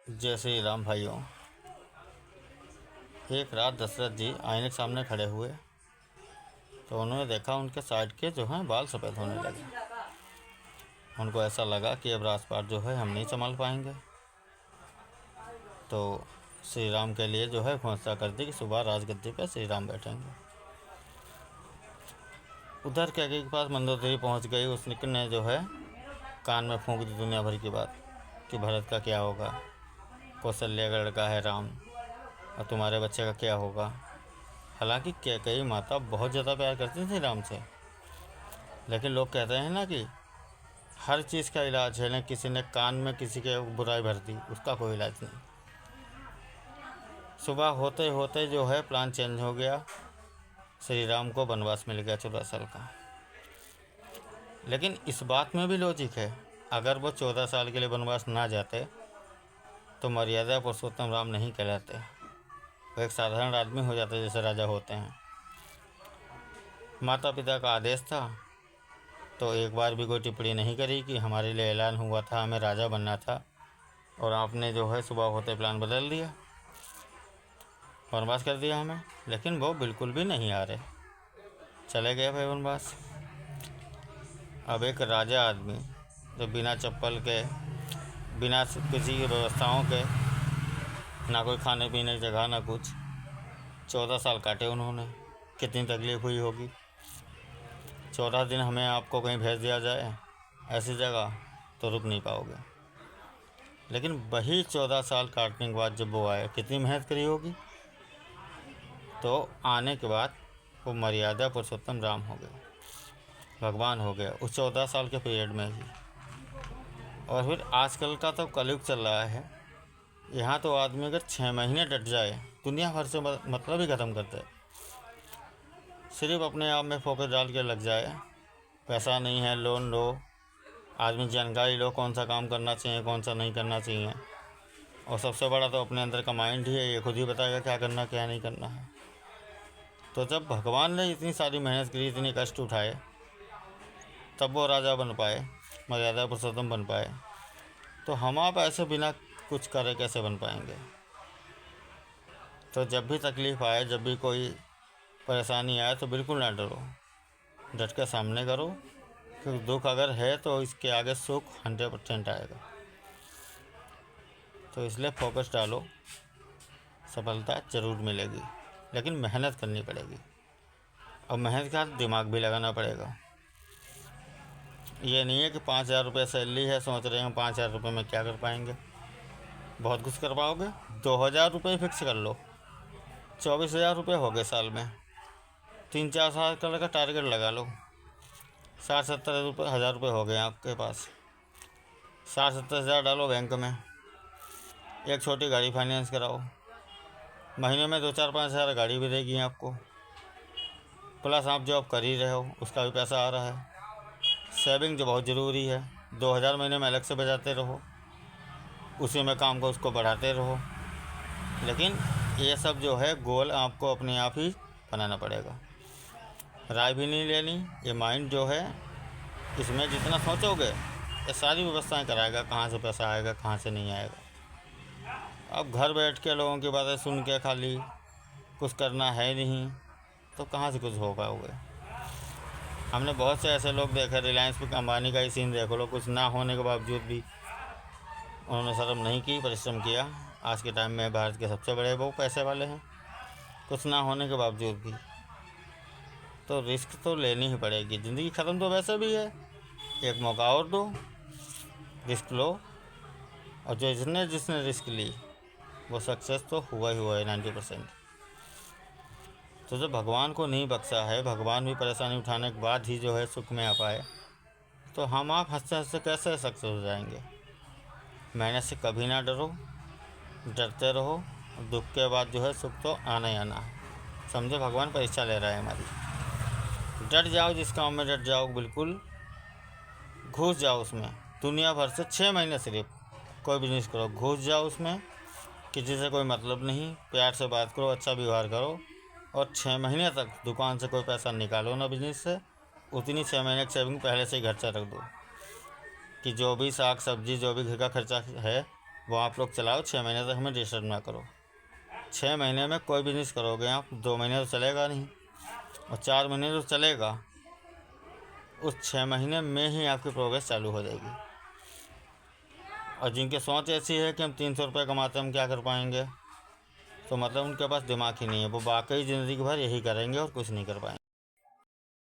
जय श्री राम भाइयों। एक रात दशरथ जी आईने के सामने खड़े हुए तो उन्होंने देखा उनके साइड के जो हैं बाल सफ़ेद होने लगे। उनको ऐसा लगा कि अब राजपाट जो है हम नहीं संभाल पाएंगे, तो श्री राम के लिए जो है घोषणा कर दी कि सुबह राजगद्दी पर श्री राम बैठेंगे। उधर कैकेयी के पास मंदोदरी पहुंच गई। उसने जो है कान में फूंक दी दुनिया भर की बात कि भरत का क्या होगा, कौशल्या का लड़का है राम, और तुम्हारे बच्चे का क्या होगा। हालांकि कैकेयी माता बहुत ज़्यादा प्यार करती थी राम से, लेकिन लोग कहते हैं ना कि हर चीज़ का इलाज है, ना किसी ने कान में किसी के बुराई भर दी, उसका कोई इलाज नहीं। सुबह होते होते जो है प्लान चेंज हो गया। श्री राम को वनवास मिल गया 14 साल का। लेकिन इस बात में भी लॉजिक है, अगर वो 14 साल के लिए वनवास ना जाते तो मर्यादा पुरुषोत्तम राम नहीं कहलाते, वो एक साधारण आदमी हो जाते जैसे राजा होते हैं। माता पिता का आदेश था तो एक बार भी कोई टिप्पणी नहीं करी कि हमारे लिए ऐलान हुआ था, हमें राजा बनना था और आपने जो है सुबह होते प्लान बदल दिया, वनवास कर दिया हमें। लेकिन वो बिल्कुल भी नहीं आ रहे, चले गए भाई वनवास। अब एक राजा आदमी जो बिना चप्पल के, बिना किसी व्यवस्थाओं के, ना कोई खाने पीने की जगह, ना कुछ, 14 साल काटे उन्होंने। कितनी तकलीफ़ हुई होगी। 14 दिन हमें आपको कहीं भेज दिया जाए ऐसी जगह तो रुक नहीं पाओगे। लेकिन वही 14 साल काटने के बाद जब वो आए, कितनी मेहनत करी होगी। तो आने के बाद वो मर्यादा पुरुषोत्तम राम हो गए, भगवान हो गया उस 14 साल के पीरियड में ही। और फिर आजकल का तो कलयुग चल रहा है, यहाँ तो आदमी अगर 6 महीने डट जाए दुनिया भर से मतलब ही ख़त्म कर दे। सिर्फ अपने आप में फोकस डाल के लग जाए, पैसा नहीं है लोन लो, आदमी जानकारी लो कौन सा काम करना चाहिए कौन सा नहीं करना चाहिए। और सबसे बड़ा तो अपने अंदर का माइंड ही है, ये खुद ही बताएगा क्या करना क्या नहीं करना है। तो जब भगवान ने इतनी सारी मेहनत करी, इतनी कष्ट उठाए, तब वो राजा बन पाए, मर्यादा पुरुषोत्तम बन पाए। तो हम आप ऐसे बिना कुछ करे कैसे बन पाएंगे। तो जब भी तकलीफ़ आए, जब भी कोई परेशानी आए तो बिल्कुल ना डरो, डट के सामने करो, क्योंकि दुख अगर है तो इसके आगे सुख 100% आएगा। तो इसलिए फोकस डालो, सफलता ज़रूर मिलेगी, लेकिन मेहनत करनी पड़ेगी। और मेहनत का दिमाग भी लगाना पड़ेगा। ये नहीं है कि 5,000 रुपये सैलरी है, सोच रहे हैं 5,000 रुपये में क्या कर पाएंगे। बहुत कुछ कर पाओगे। 2,000 रुपये फिक्स कर लो, 24,000 रुपये हो गए साल में। 3-4 साल का टारगेट लगा लो, 60-70 हज़ार रुपये हो गए आपके पास। 60-70 हज़ार डालो बैंक में, एक छोटी गाड़ी फाइनेंस कराओ, महीने में 2-4-5 हज़ार गाड़ी भी देगी आपको। प्लस आप जॉब कर ही रहे हो, उसका भी पैसा आ रहा है। सेविंग जो बहुत ज़रूरी है, 2,000 महीने में अलग से बचाते रहो, उसी में काम को उसको बढ़ाते रहो। लेकिन ये सब जो है गोल आपको अपने आप ही बनाना पड़ेगा, राय भी नहीं लेनी। ये माइंड जो है, इसमें जितना सोचोगे ये सारी व्यवस्थाएं कराएगा, कहाँ से पैसा आएगा कहाँ से नहीं आएगा। अब घर बैठ के लोगों की बातें सुन के खाली कुछ करना है नहीं तो कहाँ से कुछ हो पाओगे। हमने बहुत से ऐसे लोग देखे, रिलायंस पे अंबानी का ही सीन देख लो, कुछ ना होने के बावजूद भी उन्होंने शर्म नहीं की, परिश्रम किया। आज के टाइम में भारत के सबसे बड़े वो पैसे वाले हैं, कुछ ना होने के बावजूद भी। तो रिस्क तो लेनी ही पड़ेगी, ज़िंदगी ख़त्म तो वैसे भी है, एक मौका और दो, रिस्क लो। और जो जिसने रिस्क ली वो सक्सेस तो हुआ ही हुआ है 90%। तो जब भगवान को नहीं बख्शा है, भगवान भी परेशानी उठाने के बाद ही जो है सुख में आ पाए, तो हम आप हंसते हंसते कैसे सक्सेस हो जाएंगे। मेहनत से कभी ना डरो, डरते रहो। दुख के बाद जो है सुख तो आना ही आना है। समझो भगवान परीक्षा ले रहा है हमारी। डट जाओ, जिस काम में डट जाओ, बिल्कुल घुस जाओ उसमें। दुनिया भर से 6 महीने सिर्फ कोई बिजनेस करो, घुस जाओ उसमें, किसी से कोई मतलब नहीं, प्यार से बात करो, अच्छा व्यवहार करो, और 6 महीने तक दुकान से कोई पैसा निकालो ना बिजनेस से। उतनी 6 महीने की सेविंग पहले से ही घर से रख दो कि जो भी साग सब्जी, जो भी घर का खर्चा है वो आप लोग चलाओ, 6 महीने तक हमें डिस्टर्ब ना करो। 6 महीने में कोई बिजनेस करोगे आप, 2 महीने तो चलेगा नहीं और 4 महीने तो चलेगा, उस 6 महीने में ही आपकी प्रोग्रेस चालू हो जाएगी। और जिनकी सोच ऐसी है कि हम 300 रुपये कमाते हैं हम क्या कर पाएंगे, तो मतलब उनके पास दिमाग ही नहीं है, वो वाकई ज़िंदगी भर यही करेंगे और कुछ नहीं कर पाएंगे।